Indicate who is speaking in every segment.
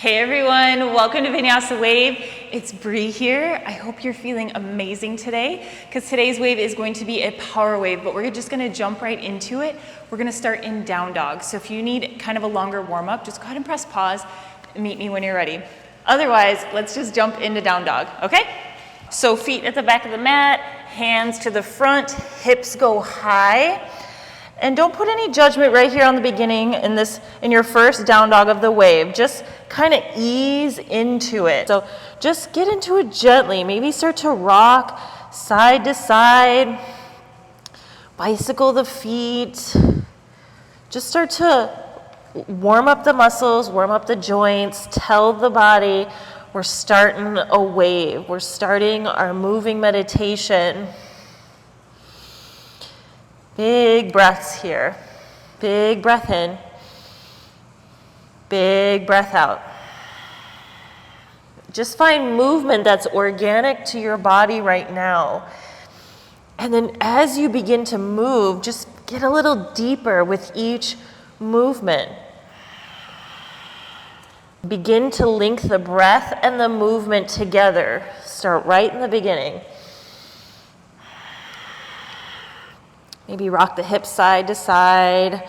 Speaker 1: Hey everyone, welcome to Vinyasa Wave. It's Bree here. I hope you're feeling amazing today because today's wave is going to be a power wave, but we're just going to jump right into it. We're going to start in down dog. So if you need kind of a longer warm up, just go ahead and press pause and meet me when you're ready. Otherwise, let's just jump into down dog, okay? So feet at the back of the mat, hands to the front, hips go high. And don't put any judgment right here on the beginning in your first down dog of the wave. Just kind of ease into it. So just get into it gently. Maybe start to rock side to side. Bicycle the feet. Just start to warm up the muscles, warm up the joints. Tell the body we're starting a wave. We're starting our moving meditation. Big breaths here. Big breath in. Big breath out. Just find movement that's organic to your body right now. And then as you begin to move, just get a little deeper with each movement. Begin to link the breath and the movement together. Start right in the beginning. Maybe rock the hips side to side.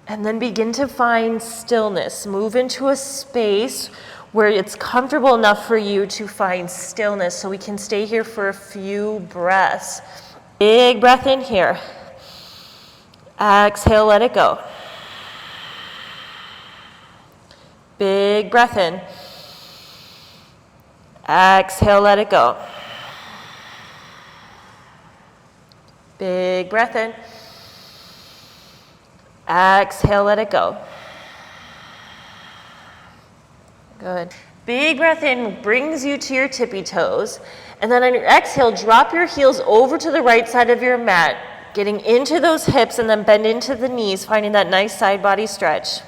Speaker 1: And then begin to find stillness. Move into a space where it's comfortable enough for you to find stillness so we can stay here for a few breaths. Big breath in here. Exhale, let it go. Big breath in. Exhale, let it go. Big breath in. Exhale, let it go. Good. Big breath in brings you to your tippy toes. And then on your exhale, drop your heels over to the right side of your mat, getting into those hips and then bend into the knees, finding that nice side body stretch.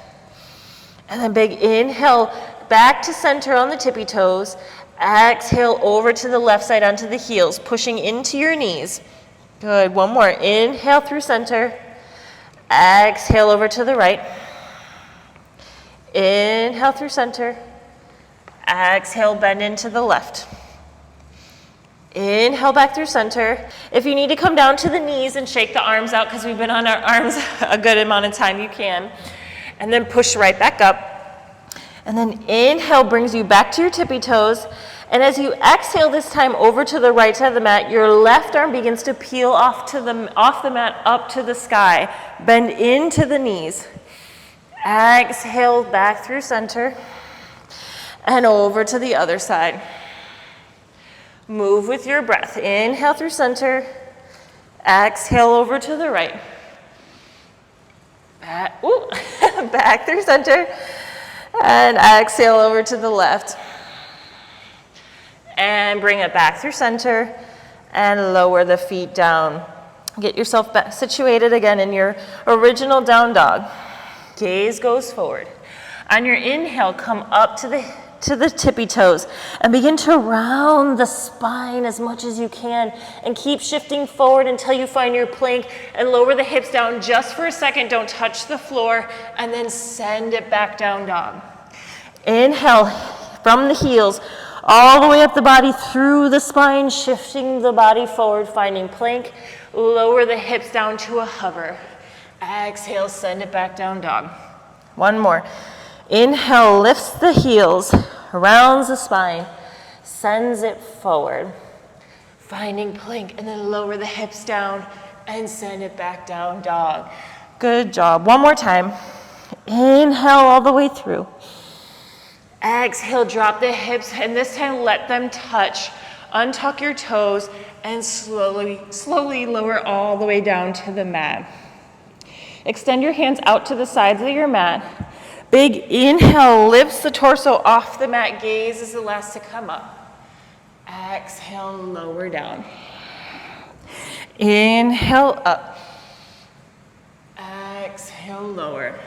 Speaker 1: And then big inhale back to center on the tippy toes. Exhale over to the left side onto the heels, pushing into your knees. Good. One more. Inhale through center. Exhale over to the right. Inhale through center. Exhale, bend into the left. Inhale back through center. If you need to come down to the knees and shake the arms out because we've been on our arms a good amount of time, you can. And then push right back up. And then inhale brings you back to your tippy toes. And as you exhale this time over to the right side of the mat, your left arm begins to peel off the mat up to the sky. Bend into the knees. Exhale back through center. And over to the other side. Move with your breath. Inhale through center. Exhale over to the right. Back through center. And exhale over to the left. And bring it back through center and lower the feet down. Get yourself back situated again in your original down dog. Gaze goes forward. On your inhale, come up to the tippy toes and begin to round the spine as much as you can and keep shifting forward until you find your plank and lower the hips down just for a second. Don't touch the floor and then send it back down dog. Inhale from the heels all the way up the body through the spine, shifting the body forward, finding plank. Lower the hips down to a hover. Exhale, send it back down dog. One more. Inhale, lifts the heels, rounds the spine, sends it forward. Finding plank, and then lower the hips down and send it back down dog. Good job. One more time. Inhale all the way through. Exhale, drop the hips, and this time let them touch. Untuck your toes and slowly lower all the way down to the mat. Extend your hands out to the sides of your mat. Big inhale lifts the torso off the mat. Gaze is the last to come up. Exhale, lower down. Inhale up. Exhale, lower.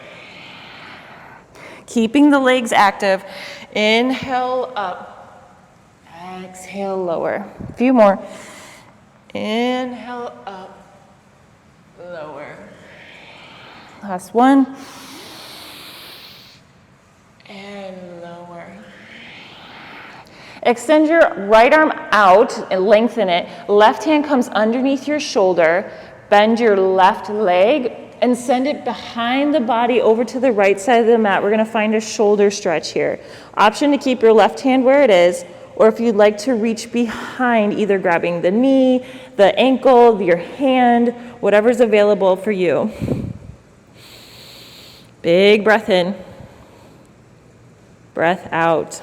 Speaker 1: Keeping the legs active. Inhale up. Exhale, lower. A few more. Inhale up. Lower. Last one. And lower. Extend your right arm out and lengthen it. Left hand comes underneath your shoulder. Bend your left leg and send it behind the body over to the right side of the mat. We're going to find a shoulder stretch here. Option to keep your left hand where it is, or if you'd like to reach behind, either grabbing the knee, the ankle, your hand, whatever's available for you. Big breath in. Breath out.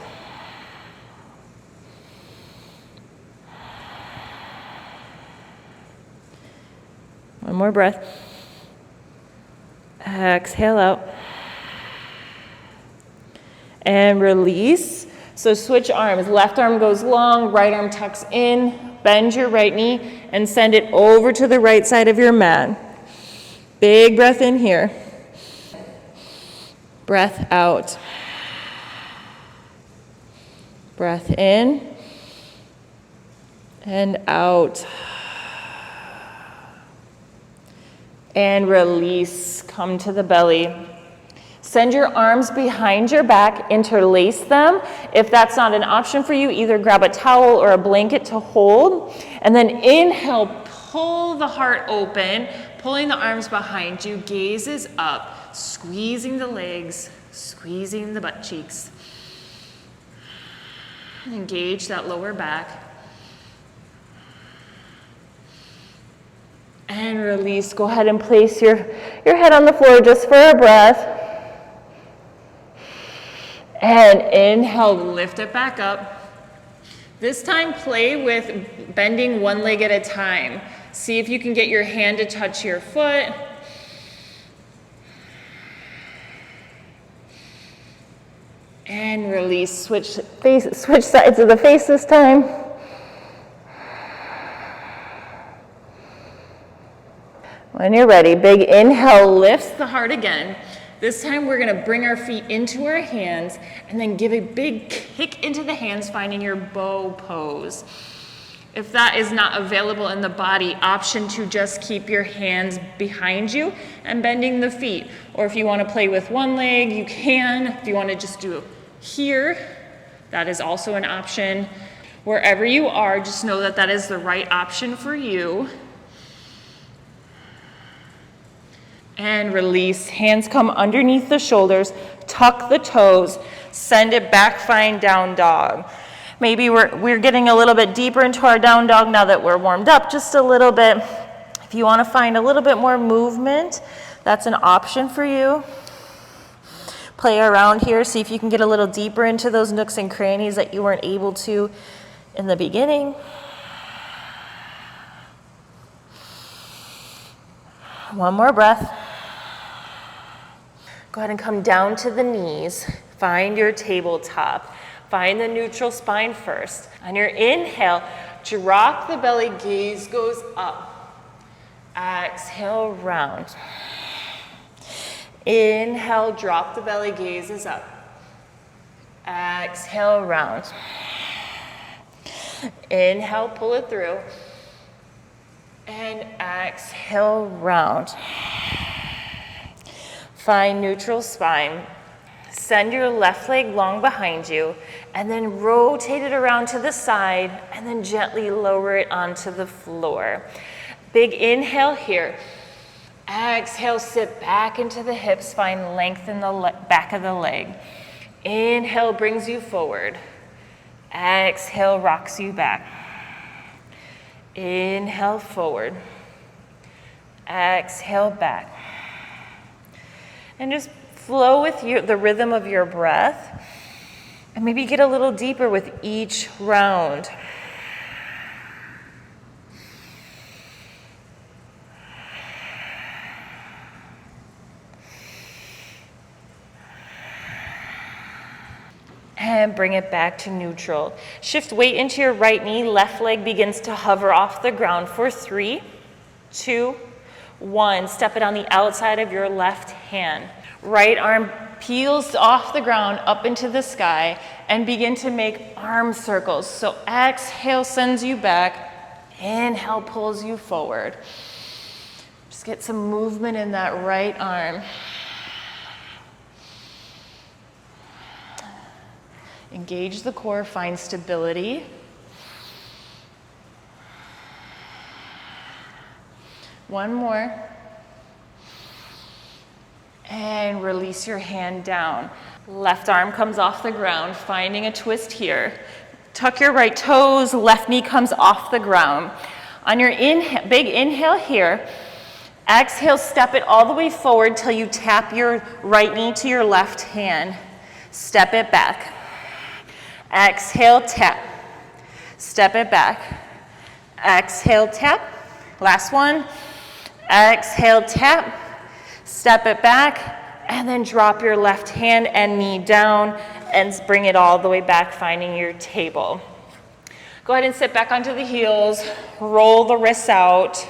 Speaker 1: One more breath. Exhale out. And release. So switch arms. Left arm goes long, right arm tucks in. Bend your right knee and send it over to the right side of your mat. Big breath in here. Breath out. Breath in and out. And release, come to the belly. Send your arms behind your back, interlace them. If that's not an option for you, either grab a towel or a blanket to hold. And then inhale, pull the heart open, pulling the arms behind you, gaze is up, squeezing the legs, squeezing the butt cheeks. Engage that lower back. And release. Go ahead and place your head on the floor just for a breath. And inhale, lift it back up. This time play with bending one leg at a time. See if you can get your hand to touch your foot. And release. Switch sides of the face this time. When you're ready, big inhale lifts the heart again. This time we're going to bring our feet into our hands and then give a big kick into the hands, finding your bow pose. If that is not available in the body, option to just keep your hands behind you and bending the feet. Or if you want to play with one leg, you can. If you want to just do it here, that is also an option. Wherever you are, just know that that is the right option for you. And release. Hands come underneath the shoulders, tuck the toes, send it back, find down dog. Maybe we're getting a little bit deeper into our down dog now that we're warmed up just a little bit. If you want to find a little bit more movement, that's an option for you. Play around here, see if you can get a little deeper into those nooks and crannies that you weren't able to in the beginning. One more breath. Go ahead and come down to the knees. Find your tabletop. Find the neutral spine first. On your inhale, drop the belly, gaze goes up. Exhale, round. Inhale, drop the belly, gaze is up. Exhale, round. Inhale, pull it through. And exhale, round. Find neutral spine. Send your left leg long behind you, and then rotate it around to the side, and then gently lower it onto the floor. Big inhale here. Exhale, sit back into the hips, find length in the back of the leg. Inhale brings you forward. Exhale rocks you back. Inhale forward. Exhale back. And just flow with the rhythm of your breath. And maybe get a little deeper with each round. And bring it back to neutral. Shift weight into your right knee. Left leg begins to hover off the ground for 3, 2, 1. Step it on the outside of your left hand. Right arm peels off the ground up into the sky and begin to make arm circles. So exhale sends you back. Inhale pulls you forward. Just get some movement in that right arm. Engage the core, find stability. One more. And release your hand down. Left arm comes off the ground, finding a twist here. Tuck your right toes, left knee comes off the ground. On your inhale, big inhale here, exhale, step it all the way forward till you tap your right knee to your left hand. Step it back. Exhale, tap. Step it back. Exhale, tap. Last one. Exhale, tap. Step it back, and then drop your left hand and knee down and bring it all the way back, finding your table. Go ahead and sit back onto the heels, roll the wrists out,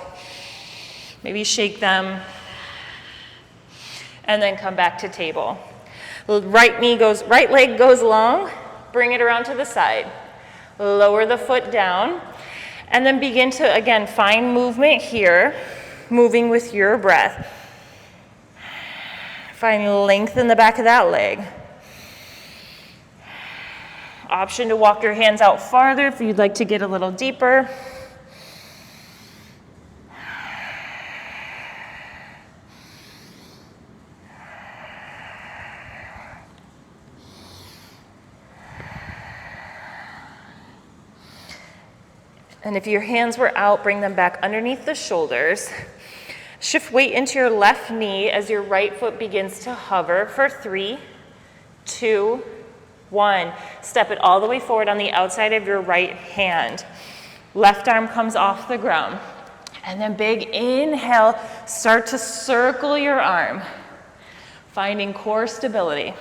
Speaker 1: maybe shake them, and then come back to table. Right leg goes long, bring it around to the side. Lower the foot down, and then begin to, again, find movement here, moving with your breath. Find length in the back of that leg. Option to walk your hands out farther if you'd like to get a little deeper. And if your hands were out, bring them back underneath the shoulders. Shift weight into your left knee as your right foot begins to hover for 3, 2, 1. Step it all the way forward on the outside of your right hand. Left arm comes off the ground. And then big inhale, start to circle your arm, finding core stability.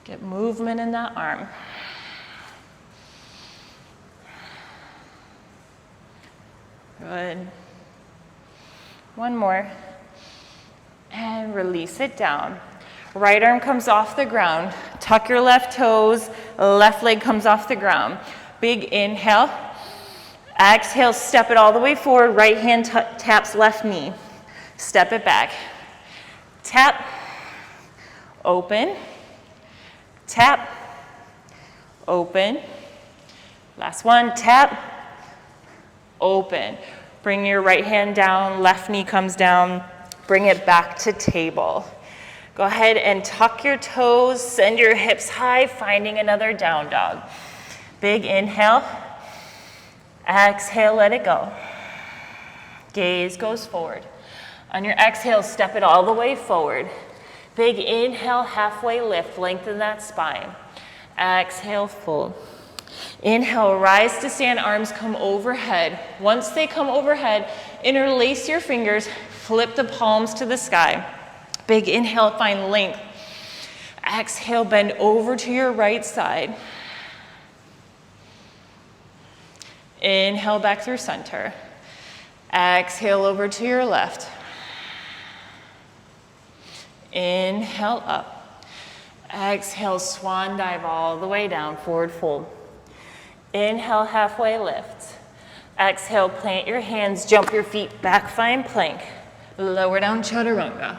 Speaker 1: Get movement in that arm. Good. One more. And release it down. Right arm comes off the ground. Tuck your left toes. Left leg comes off the ground. Big inhale. Exhale, step it all the way forward. Right hand taps left knee. Step it back. Tap. Open. Tap. Open. Last one. Tap. Open. Bring your right hand down, left knee comes down, bring it back to table. Go ahead and tuck your toes, send your hips high, finding another down dog. Big inhale, exhale, let it go. Gaze goes forward. On your exhale, step it all the way forward. Big inhale, halfway lift, lengthen that spine. Exhale, fold. Inhale, rise to stand, arms come overhead. Once they come overhead, interlace your fingers, flip the palms to the sky. Big inhale, find length. Exhale, bend over to your right side. Inhale back through center. Exhale over to your left. Inhale up. Exhale, swan dive all the way down, forward fold. Inhale, halfway lift. Exhale, plant your hands, jump your feet back, find plank. Lower down, chaturanga.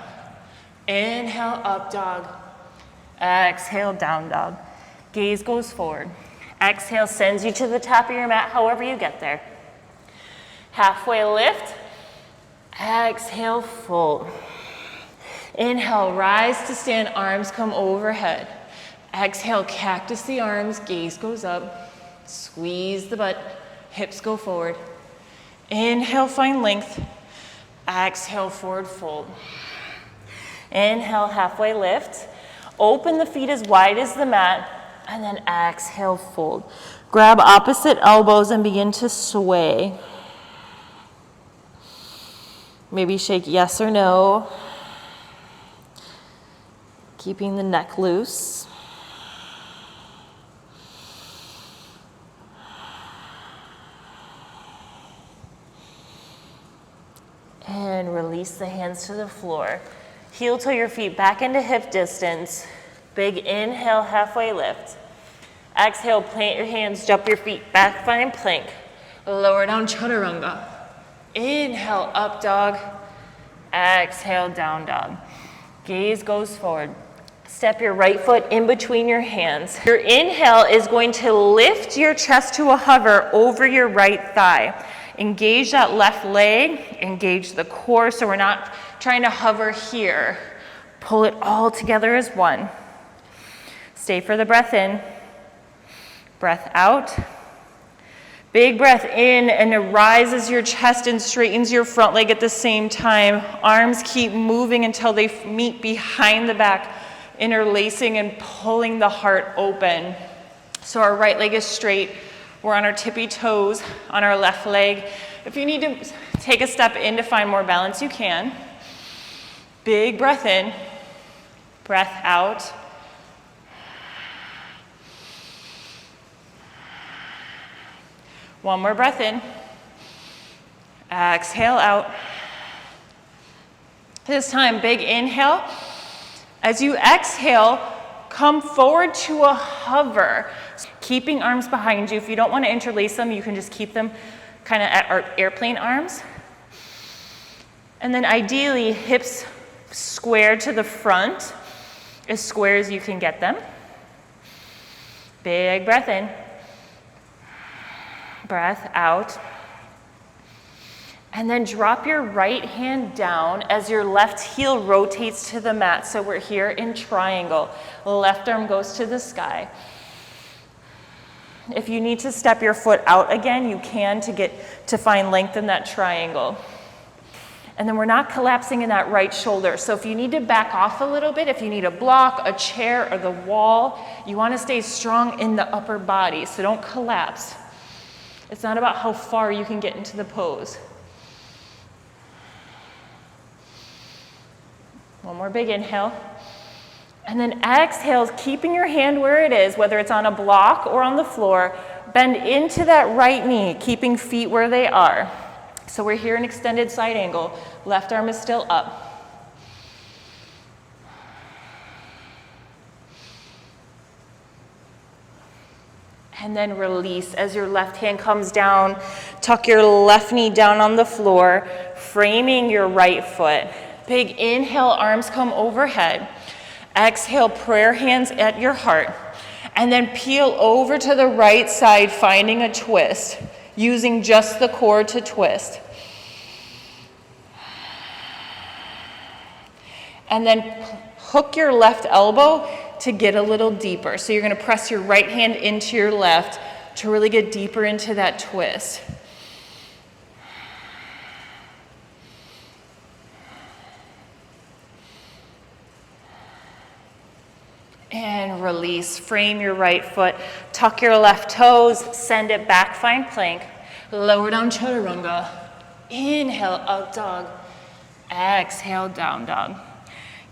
Speaker 1: Inhale, up dog. Exhale, down dog. Gaze goes forward. Exhale, sends you to the top of your mat, however you get there. Halfway lift. Exhale, fold. Inhale, rise to stand, arms come overhead. Exhale, cactus the arms, gaze goes up. Squeeze the butt, hips go forward. Inhale, find length. Exhale, forward fold. Inhale, halfway lift. Open the feet as wide as the mat, and then exhale, fold. Grab opposite elbows and begin to sway. Maybe shake yes or no. Keeping the neck loose. And release the hands to the floor. Heel toe your feet back into hip distance. Big inhale, halfway lift. Exhale, plant your hands, jump your feet back, find plank. Lower down, chaturanga. Inhale, up dog. Exhale, down dog. Gaze goes forward. Step your right foot in between your hands. Your inhale is going to lift your chest to a hover over your right thigh. Engage that left leg, engage the core, so we're not trying to hover here. Pull it all together as one. Stay for the breath in, breath out. Big breath in, and it rises your chest and straightens your front leg at the same time. Arms keep moving until they meet behind the back, interlacing and pulling the heart open. So our right leg is straight. We're on our tippy toes on our left leg. If you need to take a step in to find more balance, you can. Big breath in, breath out. One more breath in. Exhale out. This time, big inhale. As you exhale, come forward to a hover. Keeping arms behind you. If you don't want to interlace them, you can just keep them kind of at our airplane arms. And then ideally, hips square to the front, as square as you can get them. Big breath in. Breath out. And then drop your right hand down as your left heel rotates to the mat. So we're here in triangle. Left arm goes to the sky. If you need to step your foot out again, you can to find length in that triangle. And then we're not collapsing in that right shoulder. So if you need to back off a little bit, if you need a block, a chair, or the wall, you want to stay strong in the upper body. So don't collapse. It's not about how far you can get into the pose. One more big inhale. And then exhale, keeping your hand where it is, whether it's on a block or on the floor. Bend into that right knee, keeping feet where they are. So we're here in extended side angle. Left arm is still up. And then release as your left hand comes down. Tuck your left knee down on the floor, framing your right foot. Big inhale, arms come overhead. Exhale, prayer hands at your heart. And then peel over to the right side, finding a twist, using just the core to twist. And then hook your left elbow to get a little deeper. So you're going to press your right hand into your left to really get deeper into that twist. And release. Frame your right foot. Tuck your left toes. Send it back. Find plank. Lower down chaturanga. Inhale, up dog. Exhale, down dog.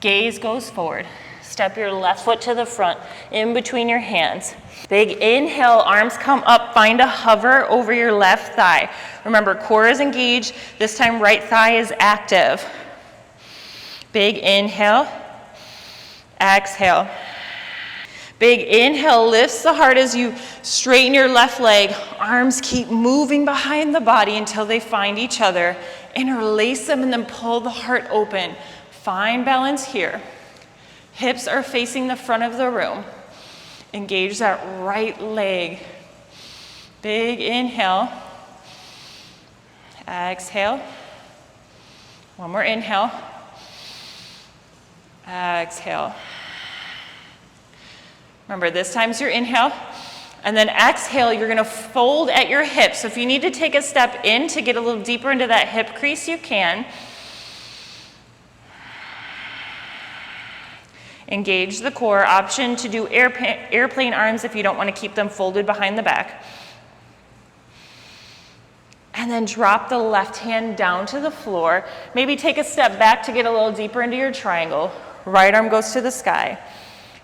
Speaker 1: Gaze goes forward. Step your left foot to the front, in between your hands. Big inhale, arms come up, find a hover over your left thigh. Remember, core is engaged. This time, right thigh is active. Big inhale, exhale. Big inhale lifts the heart as you straighten your left leg. Arms keep moving behind the body until they find each other. Interlace them and then pull the heart open. Find balance here. Hips are facing the front of the room. Engage that right leg. Big inhale. Exhale. One more inhale. Exhale. Remember, this time's your inhale. And then exhale, you're going to fold at your hips. So if you need to take a step in to get a little deeper into that hip crease, you can. Engage the core. Option to do airplane arms if you don't want to keep them folded behind the back. And then drop the left hand down to the floor. Maybe take a step back to get a little deeper into your triangle. Right arm goes to the sky.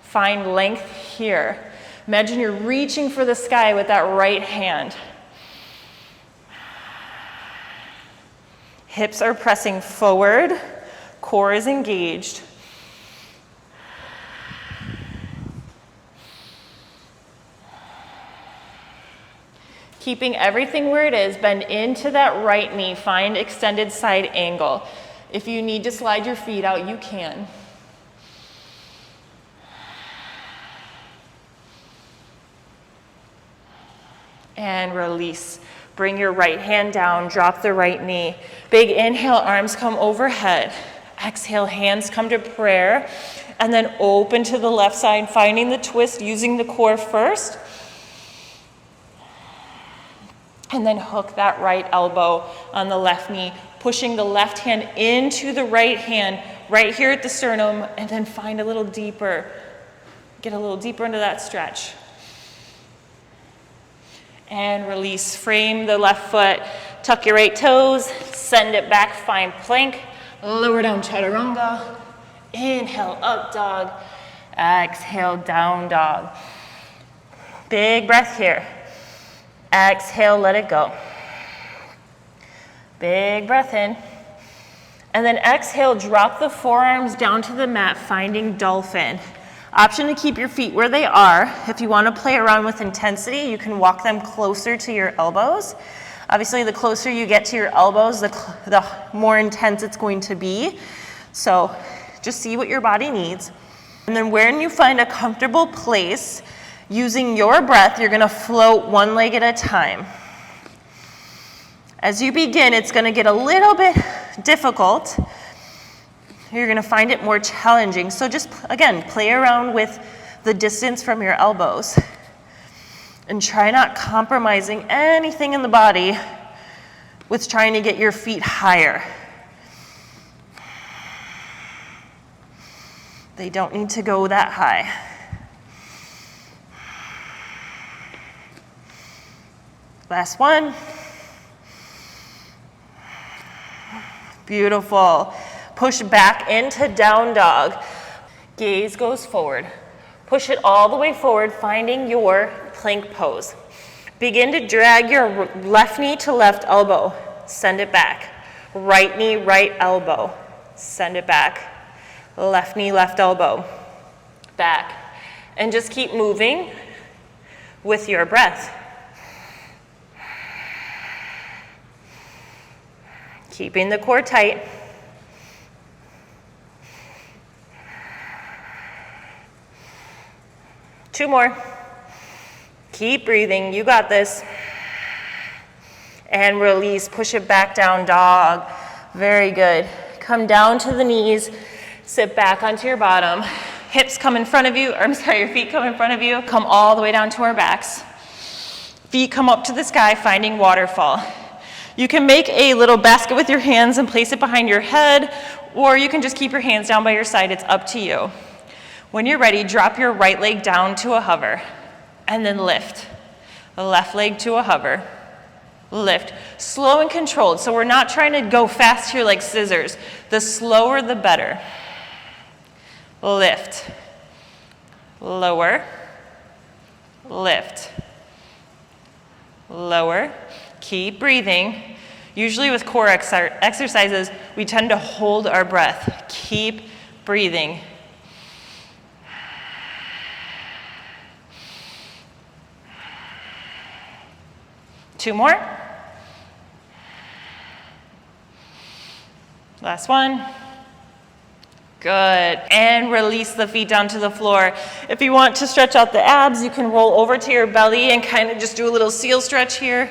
Speaker 1: Find length here. Imagine you're reaching for the sky with that right hand. Hips are pressing forward. Core is engaged. Keeping everything where it is, bend into that right knee, find extended side angle. If you need to slide your feet out, you can. And release. Bring your right hand down, drop the right knee. Big inhale, arms come overhead. Exhale, hands come to prayer. And then open to the left side, finding the twist, using the core first. And then hook that right elbow on the left knee, pushing the left hand into the right hand, right here at the sternum, and then find a little deeper. Get a little deeper into that stretch. And release, frame the left foot, tuck your right toes, send it back, find plank, lower down chaturanga, inhale, up dog, exhale, down dog. Big breath here. Exhale, let it go. Big breath in. And then exhale, drop the forearms down to the mat, finding dolphin. Option to keep your feet where they are. If you want to play around with intensity, you can walk them closer to your elbows. Obviously, the closer you get to your elbows, the more intense it's going to be. So just see what your body needs. And then when you find a comfortable place, using your breath, you're going to float one leg at a time. As you begin, it's going to get a little bit difficult. You're going to find it more challenging. So just, again, play around with the distance from your elbows. And try not compromising anything in the body with trying to get your feet higher. They don't need to go that high. Last one. Beautiful. Push back into down dog. Gaze goes forward. Push it all the way forward, finding your plank pose. Begin to drag your left knee to left elbow. Send it back. Right knee, right elbow. Send it back. Left knee, left elbow. Back. And just keep moving with your breath. Keeping the core tight. Two more. Keep breathing. You got this. And release. Push it back down, dog. Very good. Come down to the knees. Sit back onto your bottom. Hips come in front of you. Your feet come in front of you. Come all the way down to our backs. Feet come up to the sky, finding waterfall. You can make a little basket with your hands and place it behind your head, or you can just keep your hands down by your side. It's up to you. When you're ready, drop your right leg down to a hover, and then lift. The left leg to a hover. Lift. Slow and controlled, so we're not trying to go fast here like scissors. The slower, the better. Lift. Lower. Lift. Lower. Keep breathing. Usually with core exercises, we tend to hold our breath. Keep breathing. Two more. Last one. Good. And release the feet down to the floor. If you want to stretch out the abs, you can roll over to your belly and kind of just do a little seal stretch here.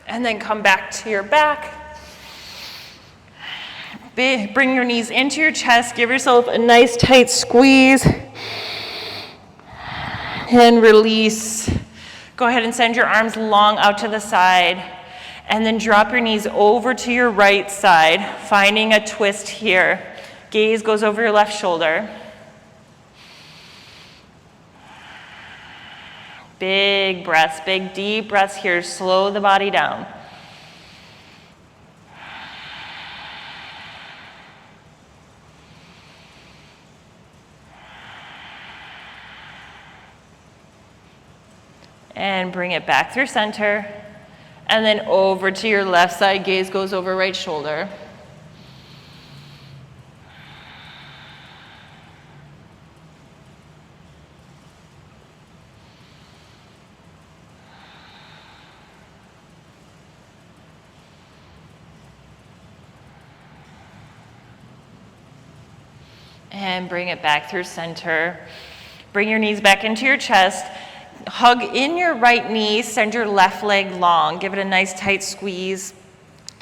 Speaker 1: And then come back to your back. Bring your knees into your chest. Give yourself a nice tight squeeze. And release. Go ahead and send your arms long out to the side. And then drop your knees over to your right side, finding a twist here. Gaze goes over your left shoulder. Big breaths, big deep breaths here. Slow the body down. And bring it back through center. And then over to your left side. Gaze goes over right shoulder. And bring it back through center. Bring your knees back into your chest. Hug in your right knee, send your left leg long. Give it a nice tight squeeze.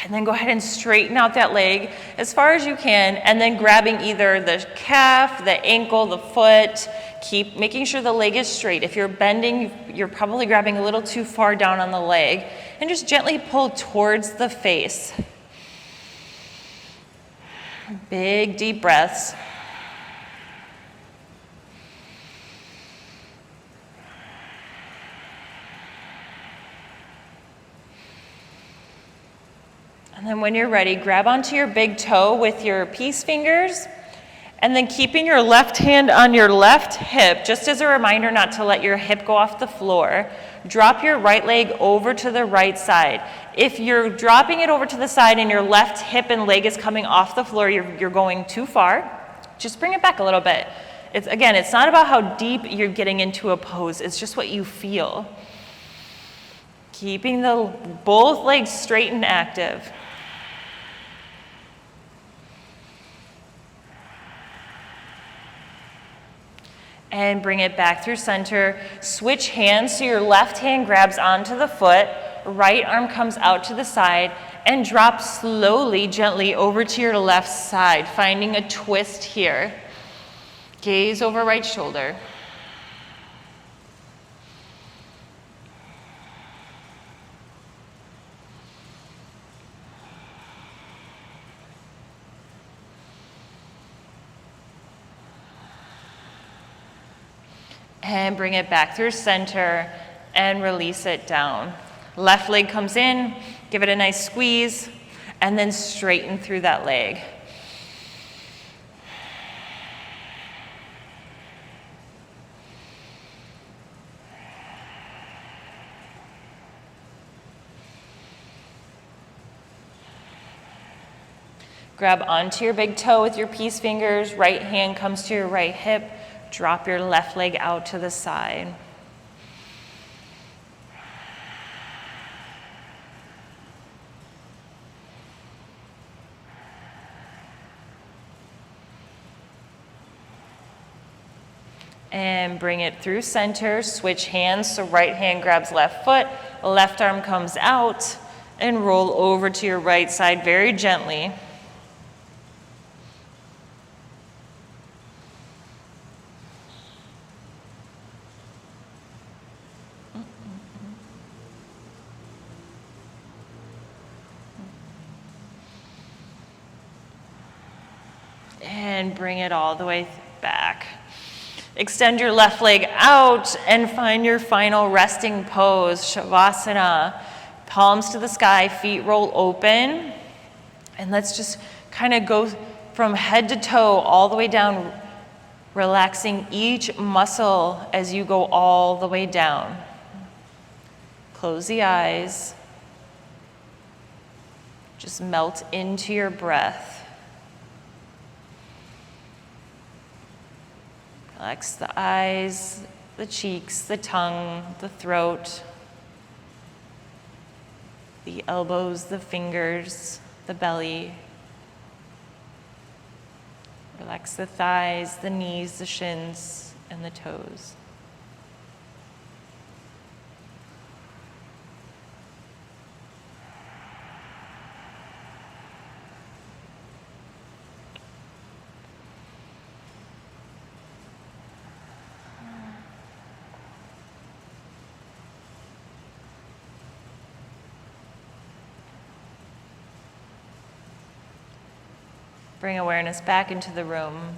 Speaker 1: And then go ahead and straighten out that leg as far as you can, and then grabbing either the calf, the ankle, the foot. Keep making sure the leg is straight. If you're bending, you're probably grabbing a little too far down on the leg. And just gently pull towards the face. Big, deep breaths. And then when you're ready, grab onto your big toe with your peace fingers, and then keeping your left hand on your left hip, just as a reminder not to let your hip go off the floor, drop your right leg over to the right side. If you're dropping it over to the side and your left hip and leg is coming off the floor, you're going too far, just bring it back a little bit. It's not about how deep you're getting into a pose, it's just what you feel. Keeping both legs straight and active. And bring it back through center. Switch hands so your left hand grabs onto the foot, right arm comes out to the side, and drop slowly, gently over to your left side, finding a twist here. Gaze over right shoulder. And bring it back through center and release it down. Left leg comes in, give it a nice squeeze, and then straighten through that leg. Grab onto your big toe with your peace fingers, right hand comes to your right hip, drop your left leg out to the side. And bring it through center, switch hands, so right hand grabs left foot, left arm comes out, and roll over to your right side very gently. And bring it all the way back. Extend your left leg out and find your final resting pose, Shavasana. Palms to the sky, feet roll open. And let's just kind of go from head to toe all the way down, relaxing each muscle as you go all the way down. Close the eyes. Just melt into your breath. Relax the eyes, the cheeks, the tongue, the throat, the elbows, the fingers, the belly. Relax the thighs, the knees, the shins, and the toes. Bring awareness back into the room.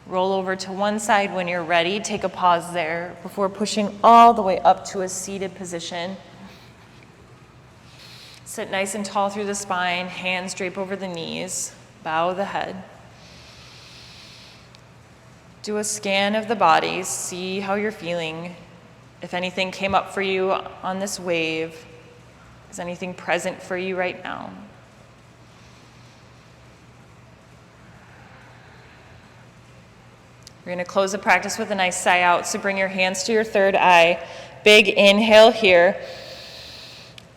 Speaker 1: Roll over to one side when you're ready. Take a pause there before pushing all the way up to a seated position. Sit nice and tall through the spine, hands drape over the knees, bow the head. Do a scan of the body, see how you're feeling. If anything came up for you on this wave, is anything present for you right now? We're going to close the practice with a nice sigh out, so bring your hands to your third eye. Big inhale here.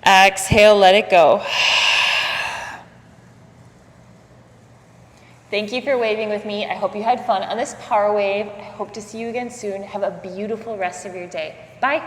Speaker 1: Exhale, let it go. Thank you for waving with me. I hope you had fun on this power wave. I hope to see you again soon. Have a beautiful rest of your day. Bye.